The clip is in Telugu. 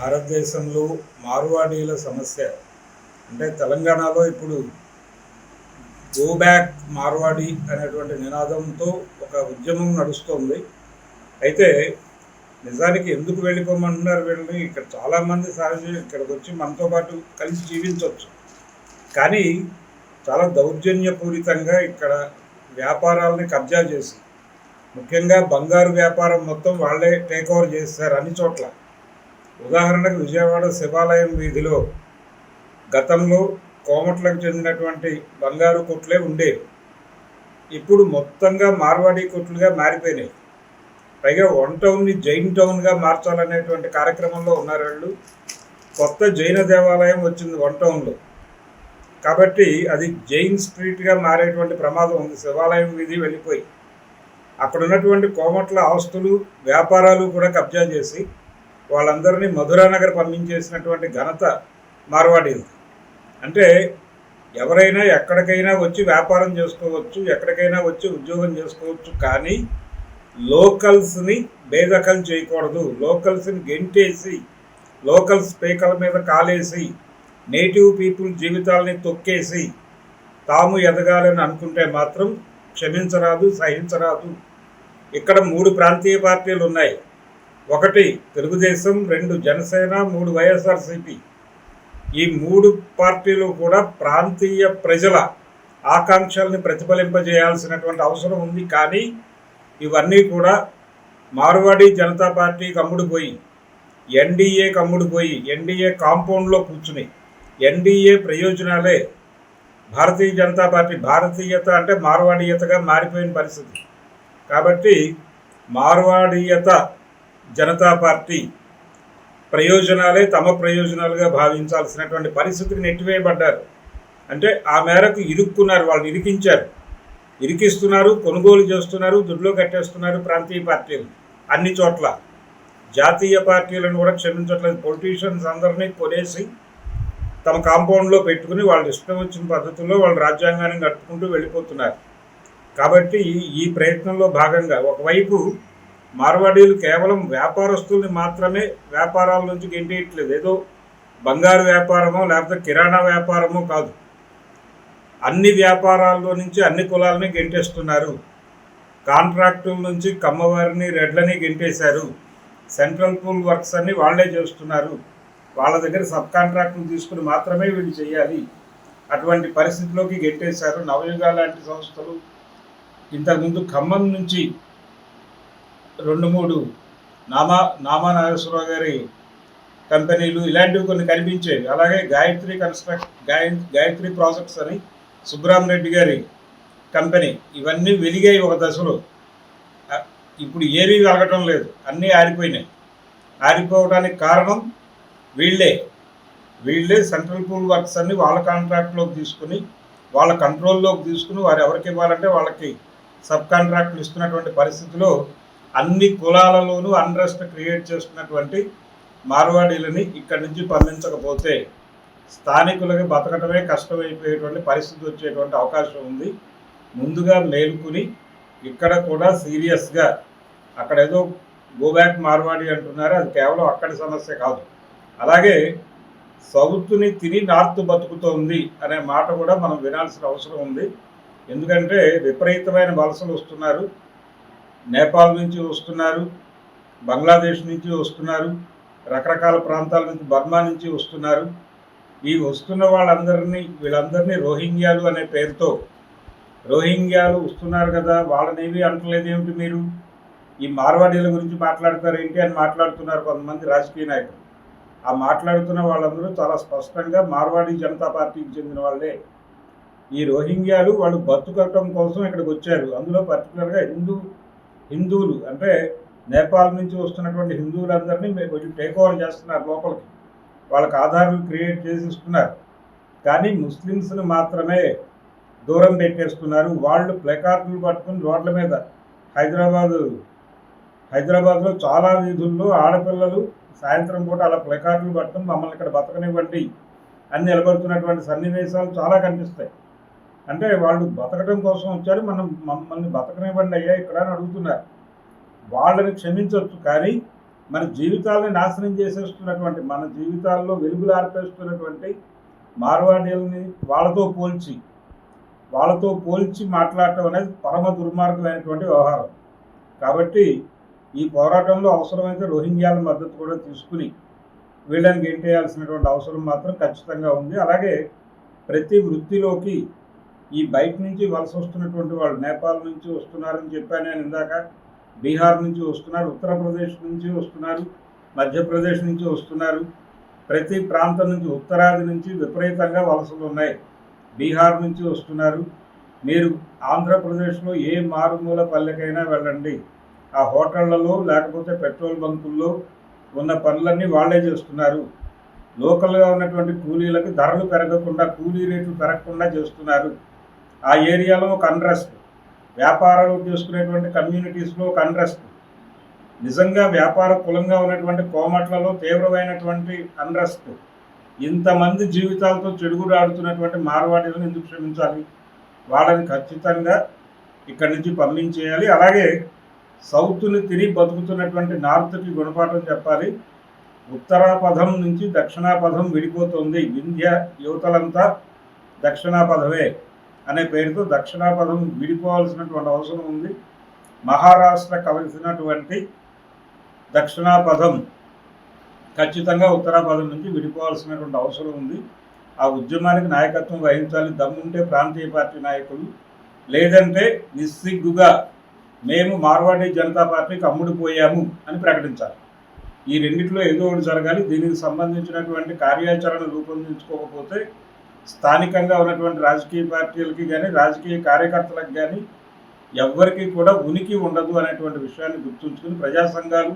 భారతదేశంలో మార్వాడీల సమస్య అంటే తెలంగాణలో ఇప్పుడు గో బ్యాక్ మార్వాడి అనేటువంటి నినాదంతో ఒక ఉద్యమం నడుస్తుంది. అయితే నిజానికి ఎందుకు వెళ్ళిపోమంటున్నారు వీళ్ళని? ఇక్కడ చాలామంది సహజ ఇక్కడికి వచ్చి మనతో పాటు కలిసి జీవించవచ్చు, కానీ చాలా దౌర్జన్యపూరితంగా ఇక్కడ వ్యాపారాలని కబ్జా చేసి, ముఖ్యంగా బంగారు వ్యాపారం మొత్తం వాళ్ళే టేక్ ఓవర్ చేస్తారు అన్ని చోట్ల. ఉదాహరణకు విజయవాడ శివాలయం వీధిలో గతంలో కోమట్లకు చెందినటువంటి బంగారు కొట్లే ఉండేవి. ఇప్పుడు మొత్తంగా మార్వాడీ కొట్లుగా మారిపోయినాయి. పైగా వన్ టౌన్ని జైన్ టౌన్గా మార్చాలనేటువంటి కార్యక్రమంలో ఉన్నారు వాళ్ళు. కొత్త జైన దేవాలయం వచ్చింది వన్ టౌన్లో, కాబట్టి అది జైన్ స్ట్రీట్గా మారేటువంటి ప్రమాదం ఉంది. శివాలయం వీధి వెళ్ళిపోయి అక్కడ ఉన్నటువంటి కోమట్ల ఆస్తులు వ్యాపారాలు కూడా కబ్జా చేసి వాళ్ళందరినీ మధురానగర్ పంపించేసినటువంటి ఘనత మార్వాడీలు. అంటే ఎవరైనా ఎక్కడికైనా వచ్చి వ్యాపారం చేసుకోవచ్చు, ఎక్కడికైనా వచ్చి ఉద్యోగం చేసుకోవచ్చు, కానీ లోకల్స్ని బేదఖలు చేయకూడదు. లోకల్స్ని గెంటేసి, లోకల్ స్పీకర్ల మీద కాలేసి, నేటివ్ పీపుల్ జీవితాలని తొక్కేసి తాము ఎదగాలని అనుకుంటే మాత్రం క్షమించరాదు, సహించరాదు. ఇక్కడ 3 ప్రాంతీయ పార్టీలు ఉన్నాయి. 1 తెలుగుదేశం, 2 జనసేన, 3 వైఎస్ఆర్సీపీ. ఈ 3 పార్టీలు కూడా ప్రాంతీయ ప్రజల ఆకాంక్షల్ని ప్రతిఫలింపజేయాల్సినటువంటి అవసరం ఉంది. కానీ ఇవన్నీ కూడా మార్వాడీ జనతా పార్టీకి అమ్ముడుపోయి, ఎన్డీఏకి అమ్ముడుపోయి, ఎన్డీఏ కాంపౌండ్లో కూర్చుని ఎన్డీఏ ప్రయోజనాలే భారతీయ జనతా పార్టీ, భారతీయత అంటే మార్వాడీయతగా మారిపోయిన పరిస్థితి. కాబట్టి మార్వాడీయత జనతా పార్టీ ప్రయోజనాలే తమ ప్రయోజనాలుగా భావించాల్సినటువంటి పరిస్థితికి నెట్టివేయబడ్డారు. అంటే ఆ మేరకు ఇరుక్కున్నారు, వాళ్ళని ఇరికించారు, ఇరికిస్తున్నారు, కొనుగోలు చేస్తున్నారు, దుడ్లో కట్టేస్తున్నారు ప్రాంతీయ పార్టీలు అన్ని చోట్ల. జాతీయ పార్టీలను కూడా క్షమించట్లేదు. పొలిటీషియన్స్ అందరినీ కొనేసి తమ కాంపౌండ్లో పెట్టుకుని వాళ్ళు ఇష్టం వచ్చిన పద్ధతుల్లో వాళ్ళు రాజ్యాంగాన్ని నడుపుకుంటూ వెళ్ళిపోతున్నారు. కాబట్టి ఈ ప్రయత్నంలో భాగంగా ఒకవైపు మార్వాడీలు కేవలం వ్యాపారస్తుల్ని మాత్రమే వ్యాపారాల నుంచి గెంటేయట్లేదు. ఏదో బంగారు వ్యాపారమో లేకపోతే కిరాణా వ్యాపారమో కాదు, అన్ని వ్యాపారాల్లో నుంచి అన్ని కులాలని గెంటేస్తున్నారు. కాంట్రాక్టుల నుంచి కమ్మవారిని, రెడ్లని గెంటేశారు. సెంట్రల్ పూల్ వర్క్స్ అన్ని వాళ్లే చేస్తున్నారు. వాళ్ళ దగ్గర సబ్ కాంట్రాక్టులు తీసుకుని మాత్రమే వీళ్ళు చేయాలి. అటువంటి పరిస్థితిలోకి గెంటేశారు. నవయుగ లాంటి సంస్థలు, ఇంతకుముందు ఖమ్మం నుంచి 2-3 నామా నాగేశ్వరరావు గారి కంపెనీలు ఇలాంటివి కొన్ని కనిపించేవి. అలాగే గాయత్రి ప్రాజెక్ట్స్ అని సుబ్రహ్మరెడ్డి గారి కంపెనీ, ఇవన్నీ వెలిగాయి ఒక దశలో. ఇప్పుడు ఏమీ వెలగటం లేదు, అన్నీ ఆరిపోయినాయి. ఆరిపోవడానికి కారణం వీళ్ళే సెంట్రల్ పూల్ వర్క్స్ అన్ని వాళ్ళ కాంట్రాక్ట్లోకి తీసుకుని, వాళ్ళ కంట్రోల్లోకి తీసుకుని, వారు ఎవరికి ఇవ్వాలంటే వాళ్ళకి సబ్ కాంట్రాక్టులు ఇస్తున్నటువంటి పరిస్థితిలో అన్ని కులాలలోనూ అన్రెస్ట్ క్రియేట్ చేస్తున్నటువంటి మార్వాడీలని ఇక్కడి నుంచి పంపించకపోతే స్థానికులకి బతకటమే కష్టమైపోయేటువంటి పరిస్థితి వచ్చేటువంటి అవకాశం ఉంది. ముందుగా మేలుకుని ఇక్కడ కూడా సీరియస్గా, అక్కడ ఏదో గోబ్యాక్ మార్వాడి అంటున్నారు, అది కేవలం అక్కడి సమస్య కాదు. అలాగే సౌత్ని తిని నార్త్ బతుకుతోంది అనే మాట కూడా మనం వినాల్సిన అవసరం ఉంది. ఎందుకంటే విపరీతమైన వలసలు వస్తున్నారు. నేపాల్ నుంచి వస్తున్నారు, బంగ్లాదేశ్ నుంచి వస్తున్నారు, రకరకాల ప్రాంతాల నుంచి, బర్మా నుంచి వస్తున్నారు. ఈ వస్తున్న వీళ్ళందరినీ రోహింగ్యాలు అనే పేరుతో, రోహింగ్యాలు వస్తున్నారు కదా, వాళ్ళనేవి అంటలేదేమిటి మీరు? ఈ మార్వాడీల గురించి మాట్లాడతారేంటి అని మాట్లాడుతున్నారు కొంతమంది రాజకీయ నాయకులు. ఆ మాట్లాడుతున్న వాళ్ళందరూ చాలా స్పష్టంగా మార్వాడీ జనతా పార్టీకి చెందిన వాళ్ళే. ఈ రోహింగ్యాలు వాళ్ళు బతుకటం కోసం ఇక్కడికి వచ్చారు. అందులో పర్టికులర్గా హిందువులు అంటే నేపాల్ నుంచి వస్తున్నటువంటి హిందువులందరినీ కొంచెం టేక్ ఓవర్ చేస్తున్నారు లోపలికి. వాళ్ళకి ఆధారాలు క్రియేట్ చేసి ఇస్తున్నారు, కానీ ముస్లిమ్స్ని మాత్రమే దూరం పెట్టేస్తున్నారు. వాళ్ళు ప్లకార్డులు పట్టుకుని రోడ్ల మీద హైదరాబాద్లో చాలా వీధుల్లో ఆడపిల్లలు సాయంత్రం పూట అలా ప్లకార్డులు పట్టుకుని మమ్మల్ని ఇక్కడ బతకనివ్వండి అని నిలబడుతున్నటువంటి సన్నివేశాలు చాలా కనిపిస్తాయి. అంటే వాళ్ళు బతకడం కోసం వచ్చారు, మమ్మల్ని బతకనివ్వండి అయ్యా ఇక్కడ అని అడుగుతున్నారు. వాళ్ళని క్షమించవచ్చు, కానీ మన జీవితాలని నాశనం చేసేస్తున్నటువంటి, మన జీవితాల్లో వెలుగులు ఆర్పేస్తున్నటువంటి మార్వాడీలని వాళ్ళతో పోల్చి మాట్లాడటం అనేది పరమ దుర్మార్గమైనటువంటి వ్యవహారం. కాబట్టి ఈ పోరాటంలో అవసరమైతే రోహింగ్యాల మద్దతు కూడా తీసుకుని వీళ్ళని గెంటేయాల్సినటువంటి అవసరం మాత్రం ఖచ్చితంగా ఉంది. అలాగే ప్రతి వృత్తిలోకి ఈ బయట నుంచి వలస వస్తున్నటువంటి వాళ్ళు నేపాల్ నుంచి వస్తున్నారని చెప్పాను నేను ఇందాక, బీహార్ నుంచి వస్తున్నారు, ఉత్తరప్రదేశ్ నుంచి వస్తున్నారు, మధ్యప్రదేశ్ నుంచి వస్తున్నారు. ప్రతి ప్రాంతం నుంచి, ఉత్తరాది నుంచి విపరీతంగా వలసలు ఉన్నాయి. బీహార్ నుంచి వస్తున్నారు. మీరు ఆంధ్రప్రదేశ్లో ఏ మారుమూల పల్లెకైనా వెళ్ళండి, ఆ హోటళ్లలో లేకపోతే పెట్రోల్ బంకుల్లో ఉన్న పనులన్నీ వాళ్ళే చేస్తున్నారు. లోకల్గా ఉన్నటువంటి కూలీలకు ధరలు పెరగకుండా, కూలీ రేట్లు పెరగకుండా చేస్తున్నారు. ఆ ఏరియాలో ఒక అన్రెస్ట్, వ్యాపారాలు చేసుకునేటువంటి కమ్యూనిటీస్లో ఒక అన్రెస్ట్, నిజంగా వ్యాపార కులంగా ఉన్నటువంటి కోమట్లలో తీవ్రమైనటువంటి అన్రెస్ట్. ఇంతమంది జీవితాలతో చెడుగుడాడుతున్నటువంటి మార్వాడీలను ఎందుకు క్షమించాలి? వాళ్ళని ఖచ్చితంగా ఇక్కడి నుంచి పంపించేయాలి. అలాగే సౌత్ని తిరిగి బతుకుతున్నటువంటి నార్త్కి గుణపాఠం చెప్పాలి. ఉత్తరాపథం నుంచి దక్షిణాపథం విడిపోతుంది, వింధ్య యువతలంతా దక్షిణాపథమే అనే పేరుతో దక్షిణాపథం విడిపోవాల్సినటువంటి అవసరం ఉంది. మహారాష్ట్ర కలిసినటువంటి దక్షిణాపథం ఖచ్చితంగా ఉత్తరాపథం నుంచి విడిపోవాల్సినటువంటి అవసరం ఉంది. ఆ ఉద్యమానికి నాయకత్వం వహించాలి దమ్ముంటే ప్రాంతీయ పార్టీ నాయకులు, లేదంటే నిస్సిగ్గుగా మేము మార్వాడీ జనతా పార్టీకి అమ్ముడుపోయాము అని ప్రకటించాలి. ఈ రెండిట్లో ఏదో ఒకటి జరగాలి. దీనికి సంబంధించినటువంటి కార్యాచరణ రూపొందించుకోకపోతే స్థానికంగా ఉన్నటువంటి రాజకీయ పార్టీలకి కానీ రాజకీయ కార్యకర్తలకు కానీ ఎవ్వరికీ కూడా ఉనికి ఉండదు అనేటువంటి విషయాన్ని గుర్తుంచుకుని ప్రజా సంఘాలు